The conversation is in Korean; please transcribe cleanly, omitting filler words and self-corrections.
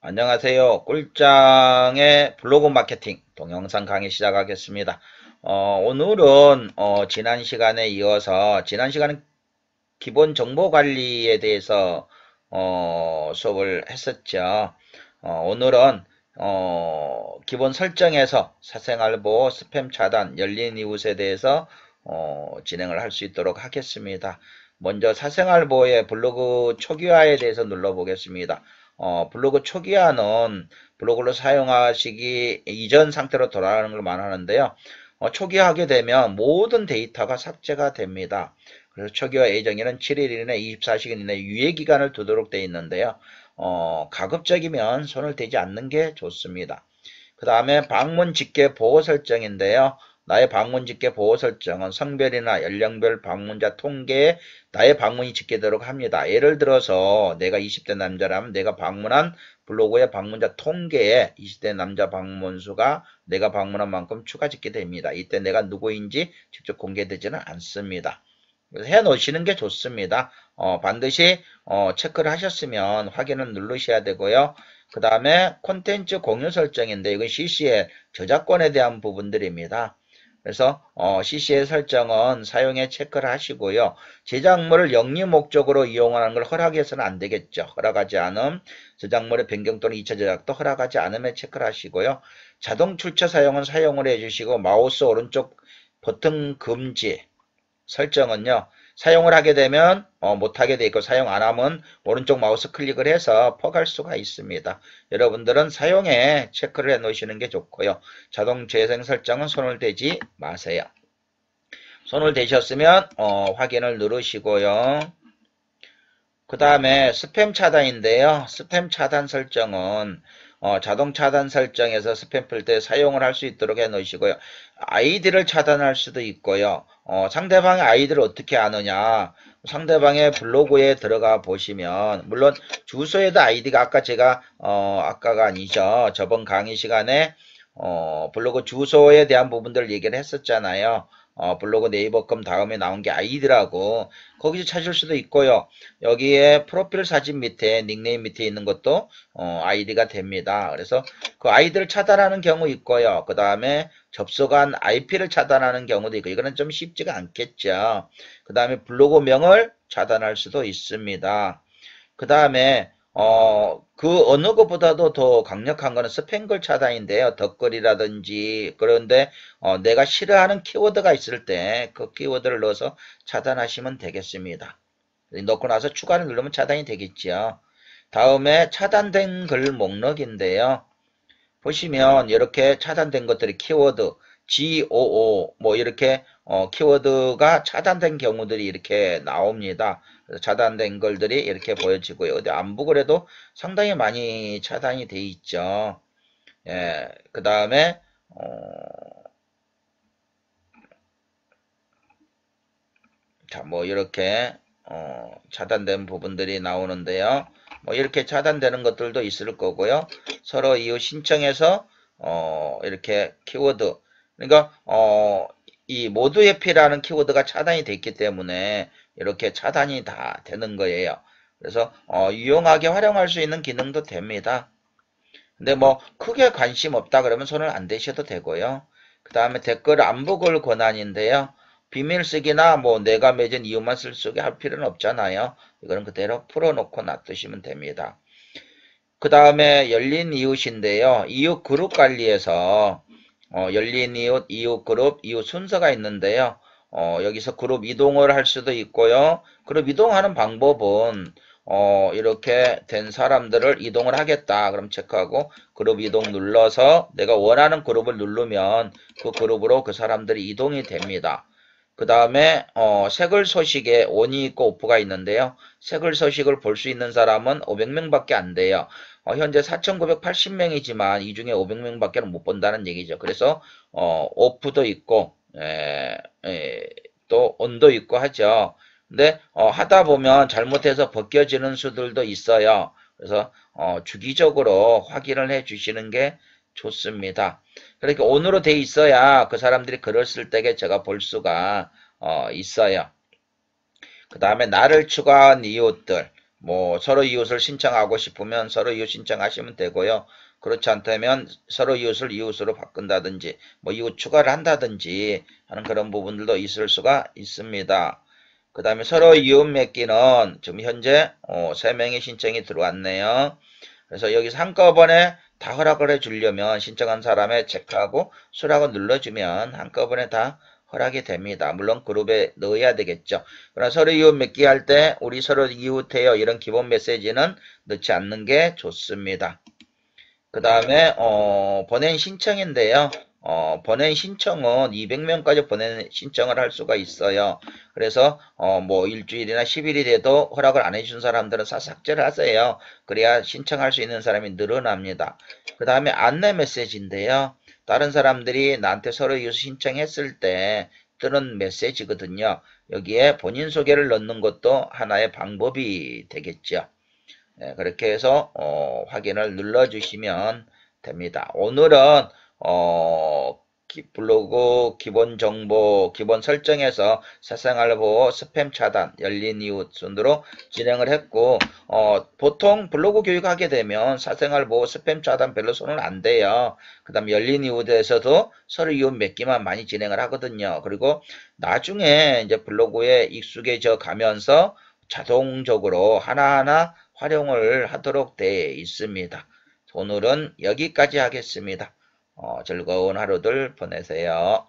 안녕하세요. 꿀장의 블로그 마케팅 동영상 강의 시작하겠습니다. 오늘은 지난 시간에 이어서 지난 시간은 기본 정보 관리에 대해서 수업을 했었죠. 오늘은 기본 설정에서 사생활보호, 스팸 차단, 열린 이웃에 대해서 진행을 할 수 있도록 하겠습니다. 먼저 사생활보호의 블로그 초기화에 대해서 눌러보겠습니다. 블로그 초기화는 블로그를 사용하시기 이전 상태로 돌아가는 걸 말하는데요. 초기화하게 되면 모든 데이터가 삭제가 됩니다. 그래서 초기화 예정에는 7일 이내 24시간 이내 유예 기간을 두도록 되어 있는데요. 가급적이면 손을 대지 않는 게 좋습니다. 그 다음에 방문 직계 보호 설정인데요. 나의 방문 직계 보호 설정은 성별이나 연령별 방문자 통계에 나의 방문이 집계되도록 합니다. 예를 들어서 내가 20대 남자라면 내가 방문한 블로그의 방문자 통계에 20대 남자 방문수가 내가 방문한 만큼 추가 집계됩니다. 이때 내가 누구인지 직접 공개되지는 않습니다. 그래서 해 놓으시는 게 좋습니다. 반드시 체크를 하셨으면 확인을 누르셔야 되고요. 그 다음에 콘텐츠 공유 설정인데 이건 CC의 저작권에 대한 부분들입니다. 그래서 CC의 설정은 사용에 체크를 하시고요. 제작물을 영리 목적으로 이용하는 걸 허락해서는 안 되겠죠. 허락하지 않음, 저작물의 변경 또는 2차 제작도 허락하지 않음에 체크를 하시고요. 자동 출처 사용은 사용을 해주시고 마우스 오른쪽 버튼 금지 설정은요. 사용을 하게 되면 못하게 돼 있고 사용 안 하면 오른쪽 마우스 클릭을 해서 퍼갈 수가 있습니다. 여러분들은 사용에 체크를 해 놓으시는 게 좋고요. 자동 재생 설정은 손을 대지 마세요. 손을 대셨으면 확인을 누르시고요. 그 다음에 스팸 차단인데요. 스팸 차단 설정은 자동 차단 설정에서 스팸 풀 때 사용을 할 수 있도록 해 놓으시고요. 아이디를 차단할 수도 있고요. 상대방의 아이디를 어떻게 아느냐. 상대방의 블로그에 들어가 보시면 물론 주소에도 아이디가 아까 제가 아까가 아니죠. 저번 강의 시간에 블로그 주소에 대한 부분들을 얘기를 했었잖아요. 블로그 네이버컴 다음에 나온 게 아이디라고 거기서 찾을 수도 있고요. 여기에 프로필 사진 밑에 닉네임 밑에 있는 것도 아이디가 됩니다. 그래서 그 아이디를 차단하는 경우 있고요. 그 다음에 접속한 IP를 차단하는 경우도 있고 이거는 좀 쉽지가 않겠죠. 그 다음에 블로그명을 차단할 수도 있습니다. 그 다음에 그 어느 것보다도 더 강력한 거는 스팸글 차단인데요. 덧글이라든지 그런데 내가 싫어하는 키워드가 있을 때 그 키워드를 넣어서 차단하시면 되겠습니다. 넣고 나서 추가를 누르면 차단이 되겠죠. 다음에 차단된 글 목록인데요. 보시면 이렇게 차단된 것들이 키워드 GOO 뭐 이렇게 키워드가 차단된 경우들이 이렇게 나옵니다. 그래서 차단된 글들이 이렇게 보여지고요. 어디 안 보고 그래도 상당히 많이 차단이 돼 있죠. 예, 그 다음에 자, 뭐 이렇게 차단된 부분들이 나오는데요. 뭐 이렇게 차단되는 것들도 있을 거고요. 서로 이후 신청해서 이렇게 키워드 그러니까 이 모두 회피라는 키워드가 차단이 됐기 때문에 이렇게 차단이 다 되는 거예요. 그래서 유용하게 활용할 수 있는 기능도 됩니다. 근데 뭐 크게 관심 없다 그러면 손을 안 대셔도 되고요. 그 다음에 댓글 안 보글 권한인데요. 비밀 쓰기나 뭐 내가 맺은 이유만 쓸 수 있게 할 필요는 없잖아요. 이거는 그대로 풀어놓고 놔두시면 됩니다. 그 다음에 열린 이웃인데요. 이웃 그룹 관리에서 열린 이웃, 이웃 그룹, 이웃 순서가 있는데요. 여기서 그룹 이동을 할 수도 있고요. 그룹 이동하는 방법은 이렇게 된 사람들을 이동을 하겠다. 그럼 체크하고 그룹 이동 눌러서 내가 원하는 그룹을 누르면 그 그룹으로 그 사람들이 이동이 됩니다. 그 다음에 색을 소식에 온이 있고 오프가 있는데요. 색을 소식을 볼 수 있는 사람은 500명밖에 안 돼요. 현재 4,980명이지만 이 중에 500명밖에 못 본다는 얘기죠. 그래서 오프도 있고 또 온도 있고 하죠. 근데 하다 보면 잘못해서 벗겨지는 수들도 있어요. 그래서 주기적으로 확인을 해 주시는 게 좋습니다. 그렇게 온으로 돼 있어야 그 사람들이 글을 쓸 때에 제가 볼 수가 있어요. 그 다음에 나를 추가한 이웃들 뭐 서로 이웃을 신청하고 싶으면 서로 이웃 신청하시면 되고요. 그렇지 않다면 서로 이웃을 이웃으로 바꾼다든지 뭐 이웃 추가를 한다든지 하는 그런 부분들도 있을 수가 있습니다. 그 다음에 서로 이웃 맺기는 지금 현재 3명의 신청이 들어왔네요. 그래서 여기서 한꺼번에 다 허락을 해주려면 신청한 사람의 체크하고 수락을 눌러주면 한꺼번에 다 허락이 됩니다. 물론 그룹에 넣어야 되겠죠. 그러나 서로 이웃 맺기 할 때 우리 서로 이웃해요 이런 기본 메시지는 넣지 않는 게 좋습니다. 그 다음에 본인 신청인데요. 본인 신청은 200명까지 본인 신청을 할 수가 있어요. 그래서 뭐 일주일이나 10일이 돼도 허락을 안 해준 사람들은 삭제를 하세요. 그래야 신청할 수 있는 사람이 늘어납니다. 그 다음에 안내 메시지인데요. 다른 사람들이 나한테 서로 이웃 신청했을 때 뜨는 메시지거든요. 여기에 본인 소개를 넣는 것도 하나의 방법이 되겠죠. 네, 그렇게 해서 확인을 눌러주시면 됩니다. 오늘은 블로그 기본 정보 기본 설정에서 사생활 보호 스팸 차단 열린 이웃 순으로 진행을 했고 보통 블로그 교육하게 되면 사생활 보호 스팸 차단 별로 손은 안 돼요. 그 다음 열린 이웃에서도 서로 이웃 맺기만 많이 진행을 하거든요. 그리고 나중에 이제 블로그에 익숙해져 가면서 자동적으로 하나하나 활용을 하도록 되어 있습니다. 오늘은 여기까지 하겠습니다. 즐거운 하루들 보내세요.